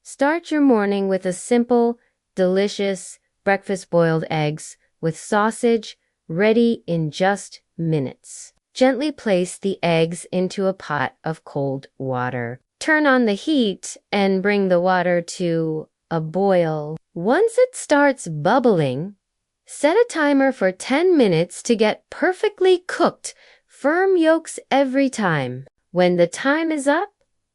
Start your morning with a simple, delicious breakfast boiled eggs with sausage ready in just minutes. Gently place the eggs into a pot of cold water. Turn on the heat and bring the water to a boil. Once it starts bubbling, set a timer for 10 minutes to get perfectly cooked, firm yolks every time. When the time is up,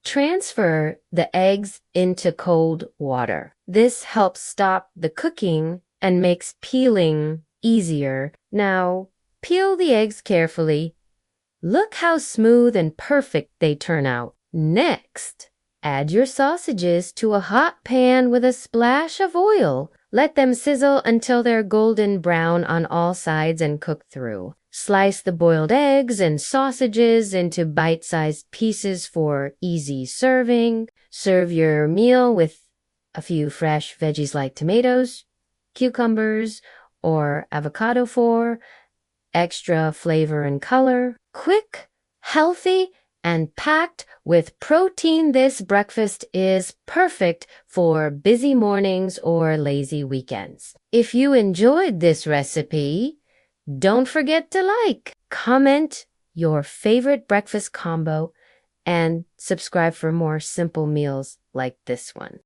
transfer the eggs into cold water. This helps stop the cooking and makes peeling easier. Now, peel the eggs carefully. Look how smooth and perfect they turn out. Next, add your sausages to a hot pan with a splash of oil. Let them sizzle until they're golden brown on all sides and cook through. Slice the boiled eggs and sausages into bite-sized pieces for easy serving. Serve your meal with a few fresh veggies like tomatoes, cucumbers, or avocado for extra flavor and color. Quick, healthy, and packed with protein, this breakfast is perfect for busy mornings or lazy weekends. If you enjoyed this recipe, don't forget to like, comment your favorite breakfast combo, and subscribe for more simple meals like this one.